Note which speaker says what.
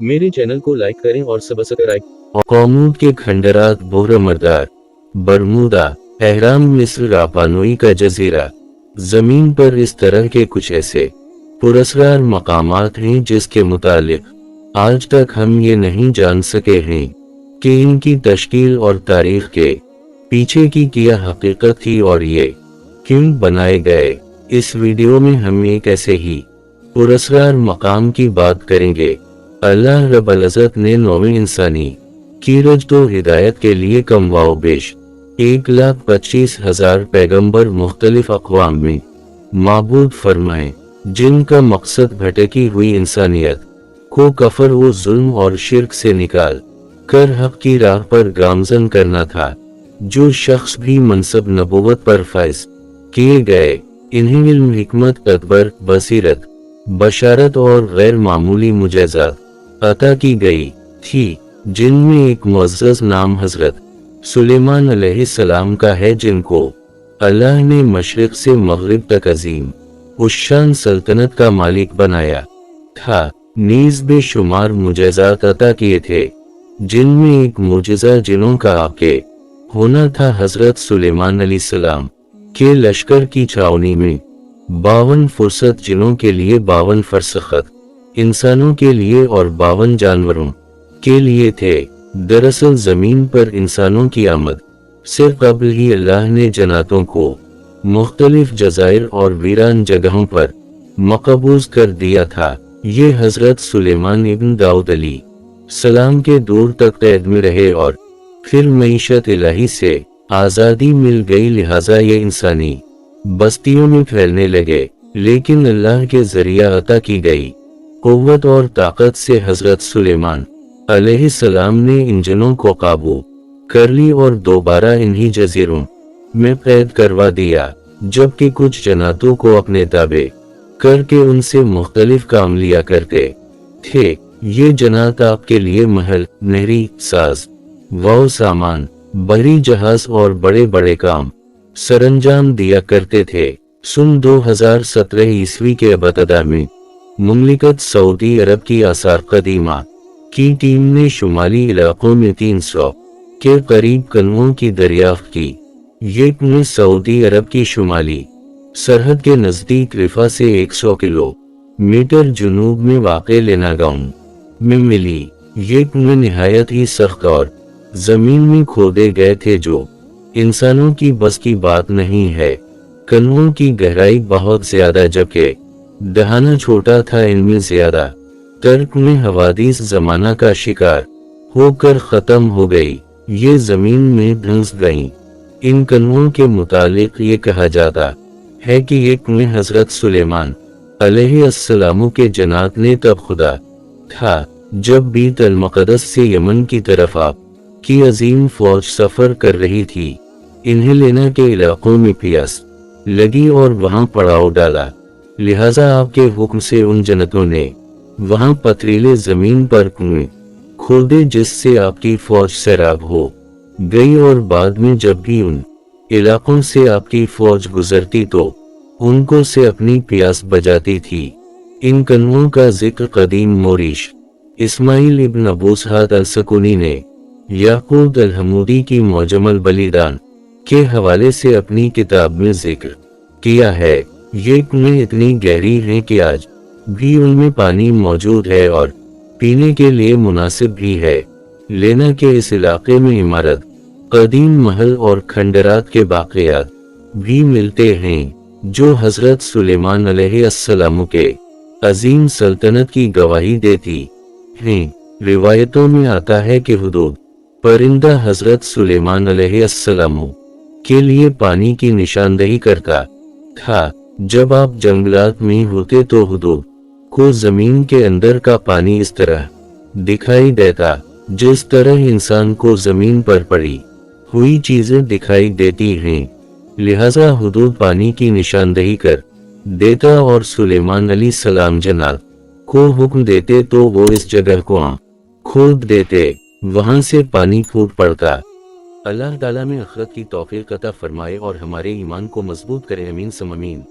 Speaker 1: मेरे चैनल को लाइक करें और सब्सक्राइब।
Speaker 2: कॉमूद के खंडरात बोहरा मर्दार, बरमूदा, एहराम, मिस्र, रापानुई का जजीरा। जमीन पर इस तरह के कुछ ऐसे पुरस्कार मकामात हैं जिसके मुतालिक आज तक हम ये नहीं जान सके हैं कि इनकी तश्कील और तारीख के पीछे की क्या हकीकत थी और ये क्यों बनाए गए। इस वीडियो में हम एक ऐसे ही पुरस्कार मकाम की बात करेंगे। अल्लाह रब्बुल इज़्ज़त ने नौवीं इंसानी की रजदो हिदायत के लिए कमवाओ बेश 1,25,000 पैगंबर मुख्तलिफ अक़वाम में माबूद फरमाए, जिनका मकसद भटकी हुई इंसानियत को कफर व जुल्म और शिर्क से निकाल कर हक की राह पर गामजन करना था। जो शख्स भी मनसब नबूवत पर फैज किए गए, इन्हें इल्म, हिकमत, तदब्बर, बसीरत, बशारत और गैर मामूली मुजज़्ज़ात अता की गई थी, जिनमें एक मुअज़्ज़ज़ नाम हज़रत सुलेमान अलैहिस्सलाम का है, जिनको अल्लाह ने मशरिक़ से मग़रिब तक अज़ीम उश्शान सल्तनत का मालिक बनाया था। नीज़ बेशुमार मुजज़्ज़ात अता किए थे, जिनमें एक मुजज़्ज़ा जिनों का आके होना था। हज़रत सुलेमान अलैहिस्सलाम के लश्कर की छावनी में 52 फुर्सत जिनों के लिए, 52 फरसखत इंसानों के लिए और 52 जानवरों के लिए थे। दरअसल जमीन पर इंसानों की आमद से कबल ही अल्लाह ने जन्नतों को मुख्तलिफ जज़ायर और वीरान जगहों पर मकबूज कर दिया था। ये हज़रत सुलेमान इब्न दाऊद अलैहि सलाम के दूर तक कैद में रहे और फिर मईशत इलाही से आज़ादी मिल गई, लिहाजा ये इंसानी बस्तियों में फैलने लगे। लेकिन अल्लाह के जरिया अता की गई कुव्वत और ताकत से हज़रत सुलेमान अलैहिस्सलाम ने इन जिनों को काबू कर ली और दोबारा इन्हीं जजीरों में कैद करवा दिया, जबकि कुछ जन्नतों को अपने ताबे करके उनसे मुख्तलिफ काम लिया करते थे। ये जन्नत आपके लिए महल, नहरी साज व सामान, बहरी जहाज और बड़े बड़े काम सरंजाम दिया करते थे। 2017 ईस्वी के इब्तिदा में मुमलिकत सऊदी अरब की आसार कदीमा की टीम ने शुमाली इलाकों में 300 के करीब कनवों की दरियाफ्त की। ये कनवें सऊदी अरब की शुमाली सरहद के नज़दीक रिफा से 100 किलोमीटर जुनूब में वाक़े लेना गांव में मिली। ये कनवे निहायत ही सख्त और जमीन में खोदे गए थे, जो इंसानों की बस की बात नहीं है। कनवों की गहराई बहुत ज्यादा, जबकि दहाना छोटा था। इनमें ज्यादा तर्क में हवादीस जमाना का शिकार होकर खत्म हो गई, ये जमीन में धंस गईं। इन कनवों के मुतालिक ये कहा जाता है कि ये कनवे हजरत सुलेमान अलैहिस्सलाम के जन्नत ने तब खुदा था जब बीत अल मक़दस से यमन की तरफ आप की अजीम फौज सफर कर रही थी। इन्हें लेना के इलाकों में प्यास लगी और वहां पड़ाव डाला, लिहाजा आपके हुक्म से उन जन्नतों ने वहां पथरीले जमीन पर कुएं खोदे, जिससे आपकी फौज सैराब हो गई। और बाद में जब भी उन इलाकों से आपकी फौज गुजरती तो उनको से अपनी प्यास बजाती थी। इन कनवों का जिक्र कदीम मोरिश इस्माइल इब्न अबू सआद अल-सुकूनी ने याकूब अल-हमूदी की मौजमुल बलीदान के हवाले से अपनी किताब में जिक्र किया है। ये कुएं इतनी गहरी हैं कि आज भी उनमें पानी मौजूद है और पीने के लिए मुनासिब भी है। लेना के इस इलाके में इमारत, कदीम महल और खंडरात के बाक़ियात भी मिलते हैं, जो हज़रत सुलेमान अलैहिस्सलाम के अजीम सल्तनत की गवाही देती हैं। रिवायतों में आता है कि हुदूद परिंदा हज़रत सुलेमान अलैहिस्सलाम के लिए पानी की निशानदही करता था। जब आप जंगलात में होते तो हुदूद को जमीन के अंदर का पानी इस तरह दिखाई देता जिस तरह इंसान को जमीन पर पड़ी हुई चीजें दिखाई देती हैं। लिहाजा हुदूद पानी की निशानदही कर देता और सुलेमान अलैहिस्सलाम जन्नत को हुक्म देते तो वो इस जगह को खोद देते, वहां से पानी फूट पड़ता। अल्लाह ताला में आखिरत की तौफीक अता फरमाए और हमारे ईमान को मजबूत करे। आमीन सम आमीन।